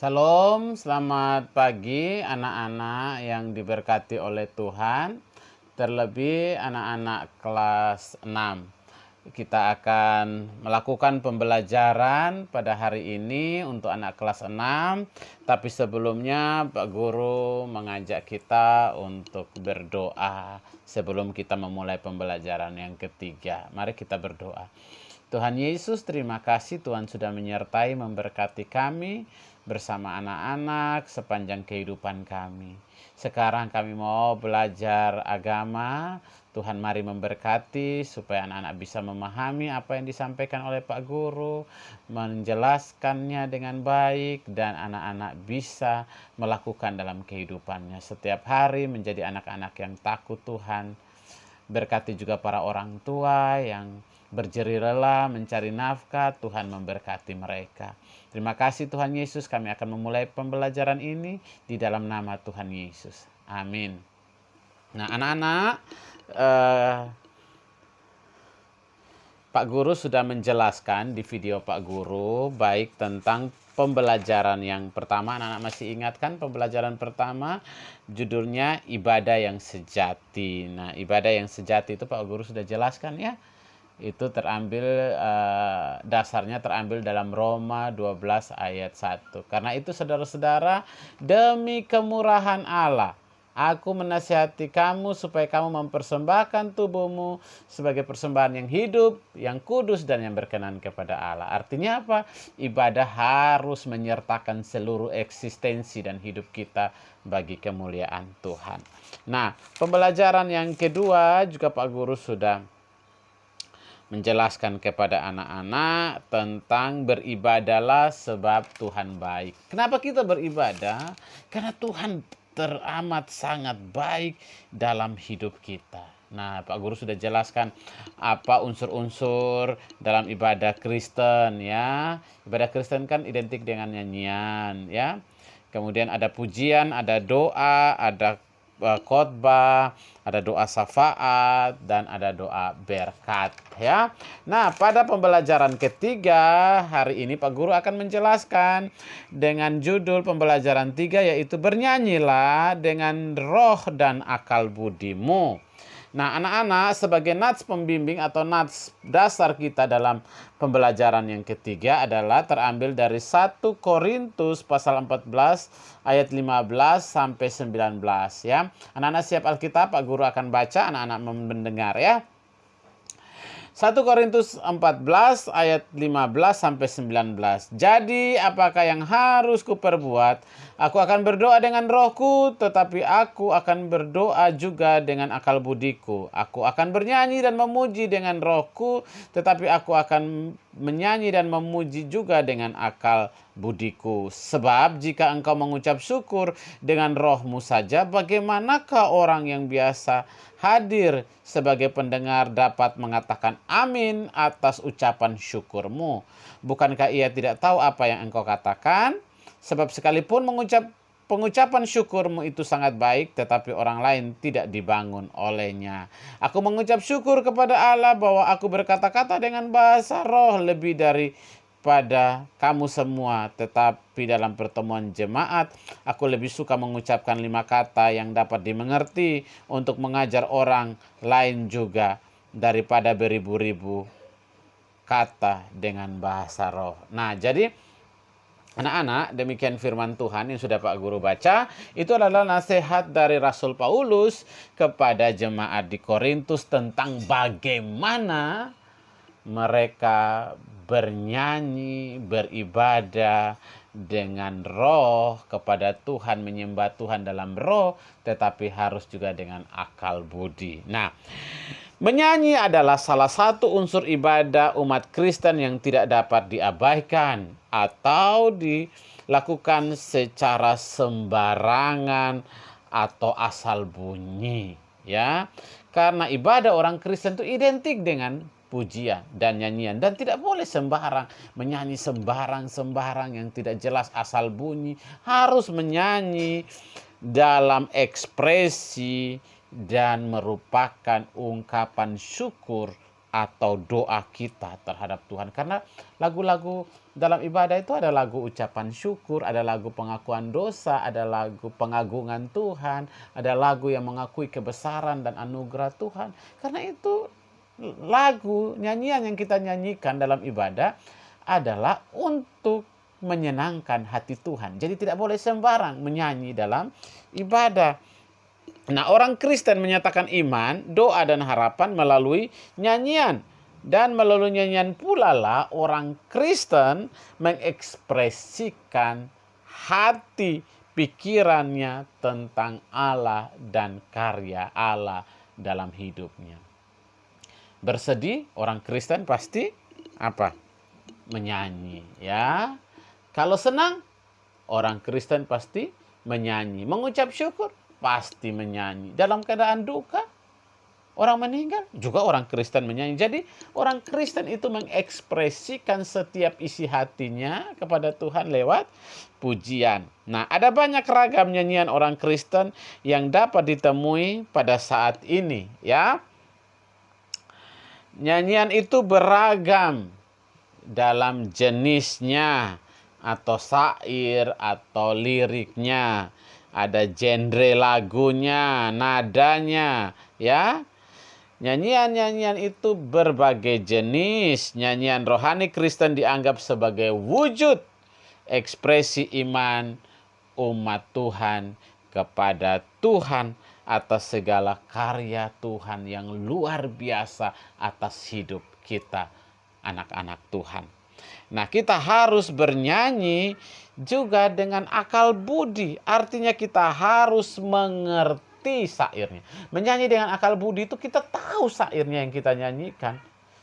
Salam, selamat pagi anak-anak yang diberkati oleh Tuhan. Terlebih anak-anak kelas 6. Kita akan melakukan pembelajaran pada hari ini untuk anak kelas 6. Tapi sebelumnya Pak Guru mengajak kita untuk berdoa sebelum kita memulai pembelajaran yang ketiga. Mari kita berdoa. Tuhan Yesus, terima kasih Tuhan sudah menyertai memberkati kami bersama anak-anak sepanjang kehidupan kami. Sekarang kami mau belajar agama. Tuhan mari memberkati supaya anak-anak bisa memahami apa yang disampaikan oleh Pak Guru, menjelaskannya dengan baik, dan anak-anak bisa melakukan dalam kehidupannya. Setiap hari menjadi anak-anak yang takut Tuhan. Berkati juga para orang tua yang berjerih lelah mencari nafkah, Tuhan memberkati mereka. Terima kasih Tuhan Yesus, kami akan memulai pembelajaran ini di dalam nama Tuhan Yesus. Amin. Nah anak-anak, Pak Guru sudah menjelaskan di video Pak Guru baik tentang pembelajaran yang pertama. Anak-anak masih ingat kan pembelajaran pertama judulnya ibadah yang sejati. Nah ibadah yang sejati itu Pak Guru sudah jelaskan ya. Itu terambil dasarnya terambil dalam Roma 12 ayat 1. Karena itu saudara-saudara, demi kemurahan Allah aku menasihati kamu supaya kamu mempersembahkan tubuhmu sebagai persembahan yang hidup, yang kudus, dan yang berkenan kepada Allah. Artinya apa? Ibadah harus menyertakan seluruh eksistensi dan hidup kita bagi kemuliaan Tuhan. Nah, pembelajaran yang kedua juga Pak Guru sudah menjelaskan kepada anak-anak tentang beribadahlah sebab Tuhan baik. Kenapa kita beribadah? Karena Tuhan teramat sangat baik dalam hidup kita. Nah, Pak Guru sudah jelaskan apa unsur-unsur dalam ibadah Kristen ya. Ibadah Kristen kan identik dengan nyanyian ya. Kemudian ada pujian, ada doa, ada khotbah, ada doa syafaat, dan ada doa berkat ya. Nah, pada pembelajaran ketiga hari ini Pak Guru akan menjelaskan dengan judul pembelajaran 3 yaitu bernyanyilah dengan roh dan akal budimu. Nah, anak-anak sebagai nats pembimbing atau nats dasar kita dalam pembelajaran yang ketiga adalah terambil dari 1 Korintus pasal 14 ayat 15 sampai 19 ya. Anak-anak siap Alkitab, Pak Guru akan baca, anak-anak mendengar ya. 1 Korintus 14 ayat 15 sampai 19. Jadi apakah yang harus kuperbuat? Aku akan berdoa dengan rohku, tetapi aku akan berdoa juga dengan akal budiku. Aku akan bernyanyi dan memuji dengan rohku, tetapi aku akan menyanyi dan memuji juga dengan akal budiku. Sebab jika engkau mengucap syukur dengan rohmu saja, bagaimanakah orang yang biasa hadir sebagai pendengar dapat mengatakan amin atas ucapan syukurmu? Bukankah ia tidak tahu apa yang engkau katakan? Sebab sekalipun pengucapan syukurmu itu sangat baik, tetapi orang lain tidak dibangun olehnya. Aku mengucap syukur kepada Allah bahwa aku berkata-kata dengan bahasa roh lebih daripada kamu semua. Tetapi dalam pertemuan jemaat, aku lebih suka mengucapkan 5 kata yang dapat dimengerti untuk mengajar orang lain juga daripada beribu-ribu kata dengan bahasa roh. Nah, jadi anak-anak, demikian firman Tuhan yang sudah Pak Guru baca. Itu adalah nasihat dari Rasul Paulus kepada jemaat di Korintus tentang bagaimana mereka bernyanyi, beribadah dengan roh kepada Tuhan, menyembah Tuhan dalam roh, tetapi harus juga dengan akal budi. Nah, menyanyi adalah salah satu unsur ibadah umat Kristen yang tidak dapat diabaikan atau dilakukan secara sembarangan atau asal bunyi ya. Karena ibadah orang Kristen itu identik dengan pujian dan nyanyian, dan tidak boleh sembarang menyanyi sembarang yang tidak jelas asal bunyi. Harus menyanyi dalam ekspresi dan merupakan ungkapan syukur atau doa kita terhadap Tuhan. Karena lagu-lagu dalam ibadah itu ada lagu ucapan syukur, ada lagu pengakuan dosa, ada lagu pengagungan Tuhan, ada lagu yang mengakui kebesaran dan anugerah Tuhan. Karena itu lagu, nyanyian yang kita nyanyikan dalam ibadah adalah untuk menyenangkan hati Tuhan. Jadi tidak boleh sembarang menyanyi dalam ibadah. Nah, orang Kristen menyatakan iman, doa dan harapan melalui nyanyian. Dan melalui nyanyian pula lah orang Kristen mengekspresikan hati pikirannya tentang Allah dan karya Allah dalam hidupnya. Bersedih, orang Kristen pasti apa? Menyanyi, ya. Kalau senang, orang Kristen pasti menyanyi. Mengucap syukur, pasti menyanyi. Dalam keadaan duka, orang meninggal, juga orang Kristen menyanyi. Jadi orang Kristen itu mengekspresikan setiap isi hatinya kepada Tuhan lewat pujian. Nah, ada banyak ragam nyanyian orang Kristen yang dapat ditemui pada saat ini, ya. Nyanyian itu beragam dalam jenisnya, atau syair, atau liriknya. Ada genre lagunya, nadanya, ya. Nyanyian-nyanyian itu berbagai jenis. Nyanyian rohani Kristen dianggap sebagai wujud ekspresi iman umat Tuhan kepada Tuhan atas segala karya Tuhan yang luar biasa atas hidup kita, anak-anak Tuhan. Nah, kita harus bernyanyi juga dengan akal budi. Artinya kita harus mengerti syairnya. Menyanyi dengan akal budi itu kita tahu syairnya yang kita nyanyikan.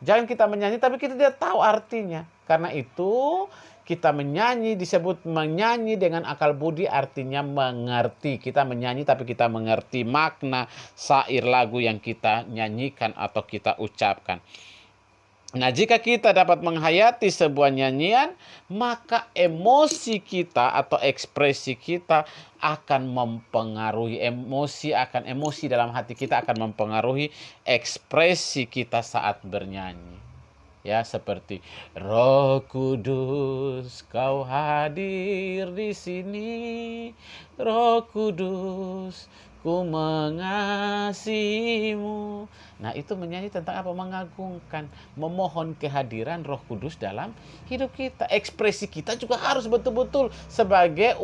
Jangan kita menyanyi tapi kita tidak tahu artinya. Karena itu kita menyanyi, disebut menyanyi dengan akal budi, artinya mengerti. Kita menyanyi tapi kita mengerti makna syair lagu yang kita nyanyikan atau kita ucapkan. Nah, jika kita dapat menghayati sebuah nyanyian, maka emosi kita atau ekspresi kita akan mempengaruhi emosi dalam hati kita akan mempengaruhi ekspresi kita saat bernyanyi. Ya, seperti Roh Kudus, Kau hadir di sini. Roh Kudus, Ku mengasihimu. Nah, itu menyanyi tentang apa? Mengagungkan, memohon kehadiran Roh Kudus dalam hidup kita. Ekspresi kita juga harus betul-betul sebagai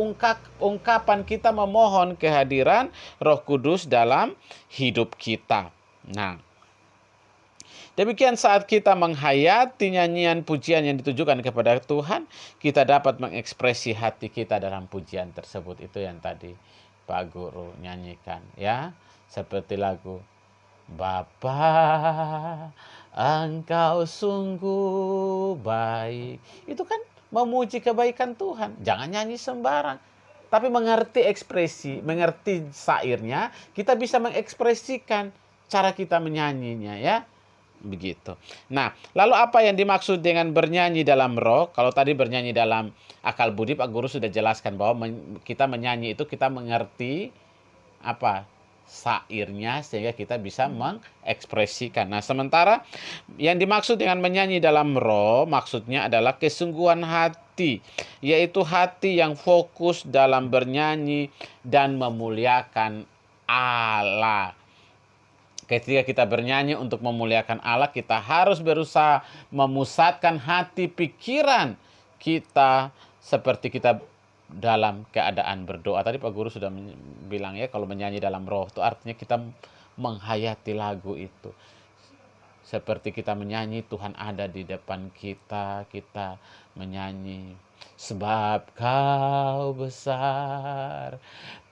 ungkapan kita memohon kehadiran Roh Kudus dalam hidup kita. Nah, demikian saat kita menghayati nyanyian pujian yang ditujukan kepada Tuhan, kita dapat mengekspresi hati kita dalam pujian tersebut. Itu yang tadi Pak Guru nyanyikan, ya. Seperti lagu Bapa, Engkau sungguh baik. Itu kan memuji kebaikan Tuhan. Jangan nyanyi sembarang. Tapi mengerti ekspresi, mengerti syairnya, kita bisa mengekspresikan cara kita menyanyinya, ya. Begitu. Nah, lalu apa yang dimaksud dengan bernyanyi dalam roh? Kalau tadi bernyanyi dalam akal budi, Pak Guru sudah jelaskan bahwa kita menyanyi itu kita mengerti apa? Syairnya sehingga kita bisa mengekspresikan. Nah, sementara yang dimaksud dengan menyanyi dalam roh maksudnya adalah kesungguhan hati, yaitu hati yang fokus dalam bernyanyi dan memuliakan Allah. Ketika kita bernyanyi untuk memuliakan Allah, kita harus berusaha memusatkan hati pikiran kita seperti kita dalam keadaan berdoa. Tadi Pak Guru sudah bilang, ya, kalau menyanyi dalam roh itu artinya kita menghayati lagu itu. Seperti kita menyanyi, Tuhan ada di depan kita, kita menyanyi. Sebab Kau besar,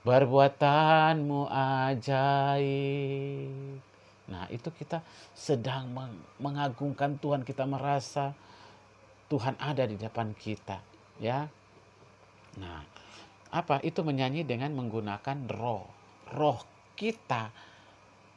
perbuatanmu ajaib. Nah, itu kita sedang mengagungkan Tuhan, kita merasa Tuhan ada di depan kita, ya. Nah, apa? Itu menyanyi dengan menggunakan roh. Roh kita,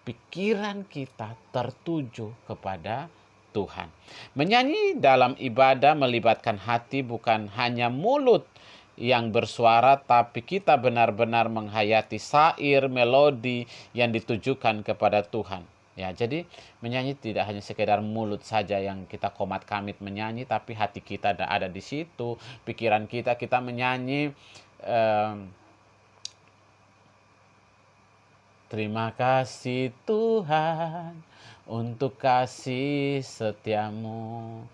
pikiran kita tertuju kepada Tuhan. Menyanyi dalam ibadah melibatkan hati, bukan hanya mulut yang bersuara, tapi kita benar-benar menghayati syair, melodi yang ditujukan kepada Tuhan. Ya, jadi menyanyi tidak hanya sekedar mulut saja yang kita komat kamit menyanyi, tapi hati kita ada di situ, pikiran kita menyanyi. Terima kasih Tuhan untuk kasih setiamu.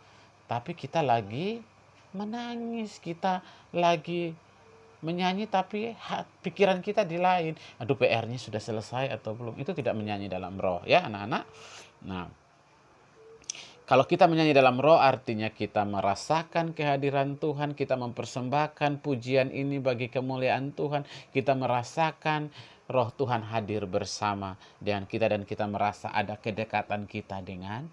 Tapi kita lagi menangis, kita lagi menyanyi tapi pikiran kita di lain. Aduh, PR-nya sudah selesai atau belum? Itu tidak menyanyi dalam roh ya anak-anak. Nah, kalau kita menyanyi dalam roh artinya kita merasakan kehadiran Tuhan, kita mempersembahkan pujian ini bagi kemuliaan Tuhan, kita merasakan roh Tuhan hadir bersama dengan kita dan kita merasa ada kedekatan kita dengan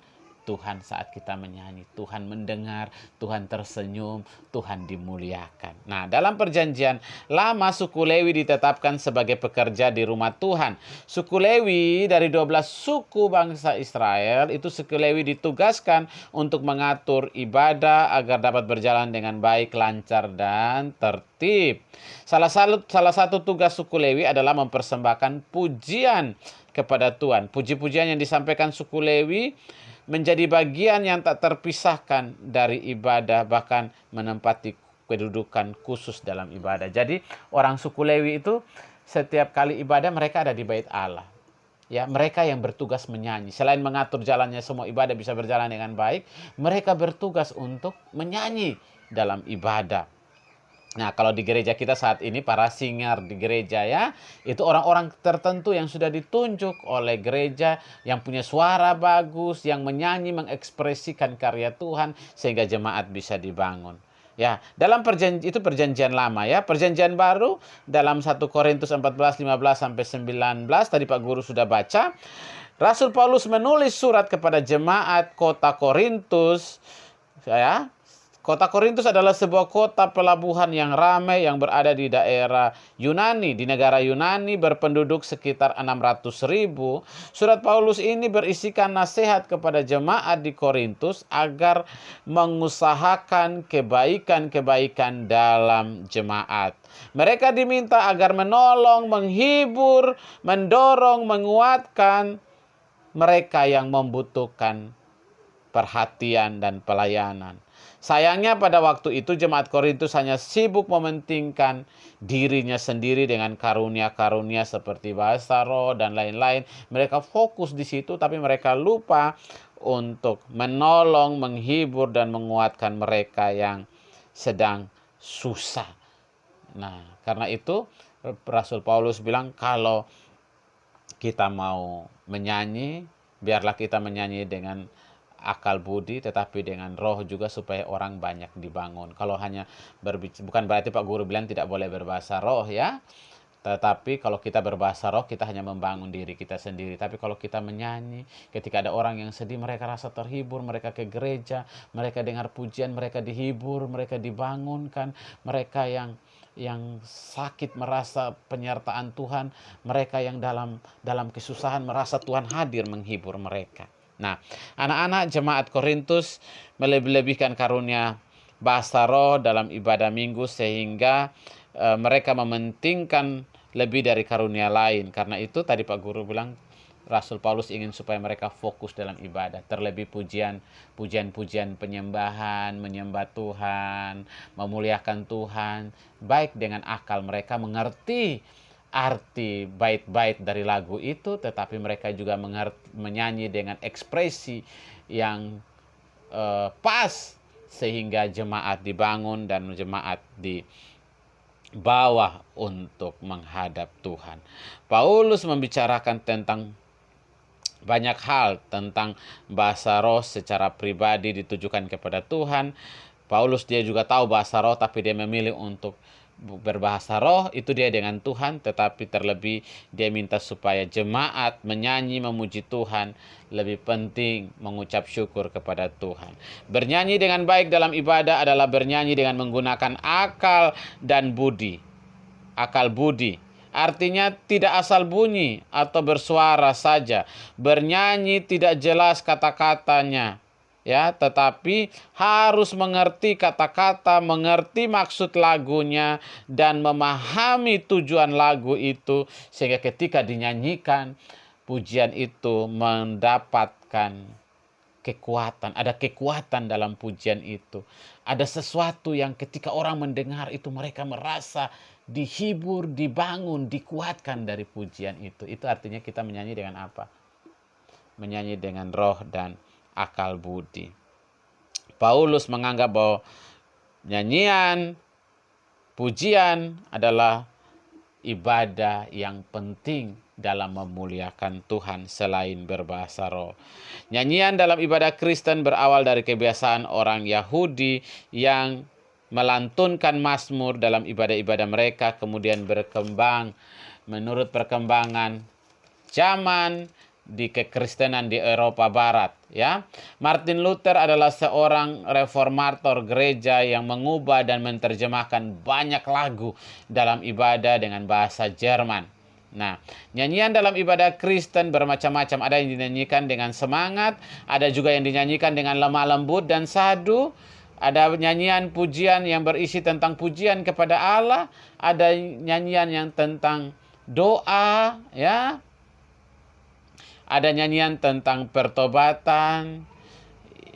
Tuhan saat kita menyanyi. Tuhan mendengar, Tuhan tersenyum, Tuhan dimuliakan. Nah, dalam perjanjian lama suku Lewi ditetapkan sebagai pekerja di rumah Tuhan. Suku Lewi dari 12 suku bangsa Israel, itu suku Lewi ditugaskan untuk mengatur ibadah agar dapat berjalan dengan baik, lancar, dan tertib. Salah satu tugas suku Lewi adalah mempersembahkan pujian kepada Tuhan. Puji-pujian yang disampaikan suku Lewi menjadi bagian yang tak terpisahkan dari ibadah, bahkan menempati kedudukan khusus dalam ibadah. Jadi orang suku Lewi itu setiap kali ibadah mereka ada di bait Allah. Ya, mereka yang bertugas menyanyi. Selain mengatur jalannya semua ibadah bisa berjalan dengan baik, mereka bertugas untuk menyanyi dalam ibadah. Nah, kalau di gereja kita saat ini, para singer di gereja ya, itu orang-orang tertentu yang sudah ditunjuk oleh gereja, yang punya suara bagus, yang menyanyi, mengekspresikan karya Tuhan, sehingga jemaat bisa dibangun. Ya, dalam perjanjian lama ya. Perjanjian baru dalam 1 Korintus 14, 15 sampai 19, tadi Pak Guru sudah baca. Rasul Paulus menulis surat kepada jemaat kota Korintus ya. Kota Korintus adalah sebuah kota pelabuhan yang ramai yang berada di daerah Yunani. Di negara Yunani berpenduduk sekitar 600.000. Surat Paulus ini berisikan nasihat kepada jemaat di Korintus agar mengusahakan kebaikan-kebaikan dalam jemaat. Mereka diminta agar menolong, menghibur, mendorong, menguatkan mereka yang membutuhkan perhatian dan pelayanan. Sayangnya pada waktu itu jemaat Korintus hanya sibuk mementingkan dirinya sendiri dengan karunia-karunia seperti bahasa roh dan lain-lain. Mereka fokus di situ tapi mereka lupa untuk menolong, menghibur dan menguatkan mereka yang sedang susah. Nah, karena itu Rasul Paulus bilang kalau kita mau menyanyi, biarlah kita menyanyi dengan akal budi tetapi dengan roh juga supaya orang banyak dibangun. Kalau hanya bukan berarti Pak Guru bilang tidak boleh berbahasa roh ya. Tetapi kalau kita berbahasa roh kita hanya membangun diri kita sendiri. Tapi kalau kita menyanyi, ketika ada orang yang sedih mereka rasa terhibur, mereka ke gereja, mereka dengar pujian, mereka dihibur, mereka dibangunkan, mereka yang sakit merasa penyertaan Tuhan, mereka yang dalam kesusahan merasa Tuhan hadir menghibur mereka. Nah, anak-anak jemaat Korintus melebih-lebihkan karunia bahasa roh dalam ibadah minggu sehingga mereka mementingkan lebih dari karunia lain. Karena itu tadi Pak Guru bilang Rasul Paulus ingin supaya mereka fokus dalam ibadah. Terlebih pujian-pujian penyembahan, menyembah Tuhan, memuliakan Tuhan. Baik dengan akal mereka mengerti arti bait-bait dari lagu itu, tetapi mereka juga menyanyi dengan ekspresi yang pas sehingga jemaat dibangun dan jemaat dibawa untuk menghadap Tuhan. Paulus membicarakan tentang banyak hal tentang bahasa roh secara pribadi ditujukan kepada Tuhan. Paulus dia juga tahu bahasa roh tapi dia memilih untuk berbahasa roh itu dia dengan Tuhan, tetapi terlebih dia minta supaya jemaat menyanyi memuji Tuhan, lebih penting mengucap syukur kepada Tuhan. Bernyanyi dengan baik dalam ibadah adalah bernyanyi dengan menggunakan akal dan budi. Akal budi artinya tidak asal bunyi atau bersuara saja. Bernyanyi tidak jelas kata-katanya. Ya, tetapi harus mengerti kata-kata, mengerti maksud lagunya dan memahami tujuan lagu itu sehingga ketika dinyanyikan pujian itu mendapatkan kekuatan, ada kekuatan dalam pujian itu. Ada sesuatu yang ketika orang mendengar itu mereka merasa dihibur, dibangun, dikuatkan dari pujian itu. Itu artinya kita menyanyi dengan apa? Menyanyi dengan roh dan akal budi. Paulus menganggap bahwa nyanyian, pujian adalah ibadah yang penting dalam memuliakan Tuhan selain berbahasa roh. Nyanyian dalam ibadah Kristen berawal dari kebiasaan orang Yahudi yang melantunkan mazmur dalam ibadah-ibadah mereka, kemudian berkembang menurut perkembangan zaman di kekristenan di Eropa Barat, ya. Martin Luther adalah seorang reformator gereja yang mengubah dan menerjemahkan banyak lagu dalam ibadah dengan bahasa Jerman. Nah, nyanyian dalam ibadah Kristen bermacam-macam. Ada yang dinyanyikan dengan semangat, ada juga yang dinyanyikan dengan lemah lembut dan sadu. Ada nyanyian pujian yang berisi tentang pujian kepada Allah, ada nyanyian yang tentang doa, ya. Ada nyanyian tentang pertobatan.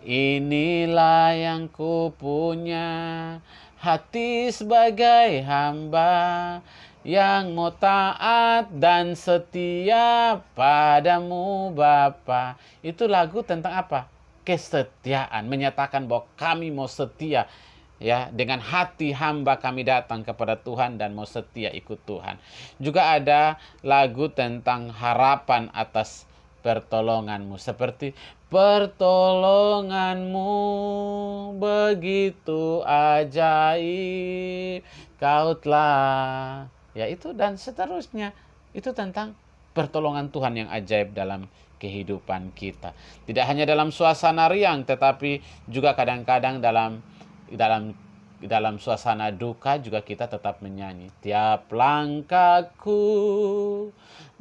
Inilah yang kupunya, hati sebagai hamba yang mau taat dan setia padamu Bapa. Itu lagu tentang apa? Kesetiaan, menyatakan bahwa kami mau setia, ya, dengan hati hamba kami datang kepada Tuhan dan mau setia ikut Tuhan. Juga ada lagu tentang harapan atas pertolonganmu, seperti pertolonganmu begitu ajaib, kau telah, ya, itu dan seterusnya. Itu tentang pertolongan Tuhan yang ajaib dalam kehidupan kita. Tidak hanya dalam suasana riang, tetapi juga kadang-kadang dalam suasana duka juga kita tetap menyanyi. Tiap langkahku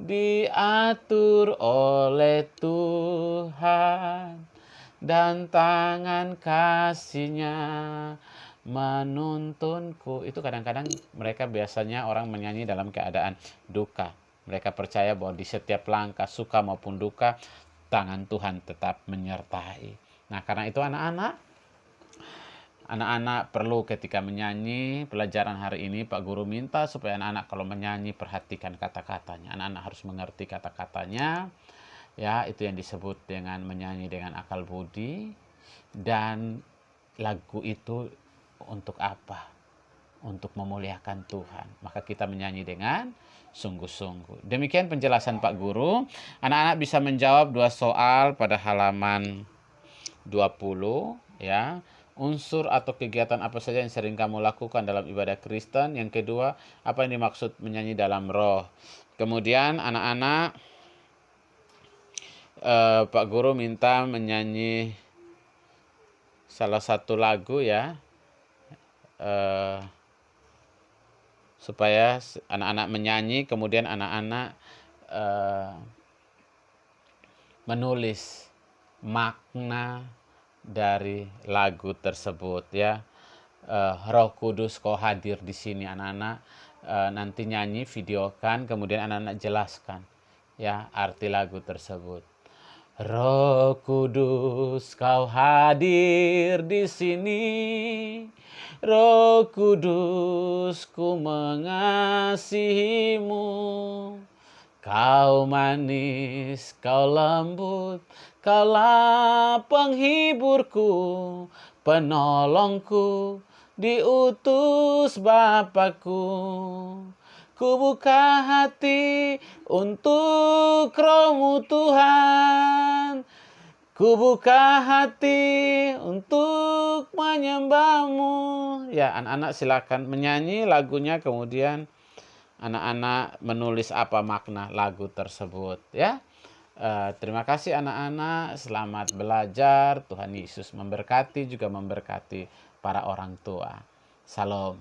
diatur oleh Tuhan dan tangan kasih-Nya menuntunku. Itu kadang-kadang mereka biasanya orang menyanyi dalam keadaan duka. Mereka percaya bahwa di setiap langkah suka maupun duka tangan Tuhan tetap menyertai. Nah, karena itu anak-anak perlu ketika menyanyi, pelajaran hari ini Pak Guru minta supaya anak-anak kalau menyanyi perhatikan kata-katanya. Anak-anak harus mengerti kata-katanya. Ya, itu yang disebut dengan menyanyi dengan akal budi. Dan lagu itu untuk apa? Untuk memuliakan Tuhan. Maka kita menyanyi dengan sungguh-sungguh. Demikian penjelasan Pak Guru. Anak-anak bisa menjawab 2 soal pada halaman 20, ya. Unsur atau kegiatan apa saja yang sering kamu lakukan dalam ibadah Kristen. Yang kedua, apa yang dimaksud menyanyi dalam roh. Kemudian anak-anak, Pak Guru minta menyanyi salah satu lagu, ya, supaya anak-anak menyanyi, kemudian anak-anak menulis makna dari lagu tersebut, ya. Roh Kudus kau hadir di sini, anak-anak nanti nyanyi, videokan, kemudian anak-anak jelaskan, ya, arti lagu tersebut. Roh Kudus kau hadir di sini, Roh Kudus ku mengasihimu. Kau manis, kau lembut, kaulah penghiburku, penolongku, diutus Bapakku. Ku buka hati untuk Roh-Mu Tuhan. Ku buka hati untuk menyembah-Mu. Ya, anak-anak silakan menyanyi lagunya, kemudian anak-anak menulis apa makna lagu tersebut, ya. Terima kasih anak-anak, selamat belajar. Tuhan Yesus memberkati, juga memberkati para orang tua. Salam.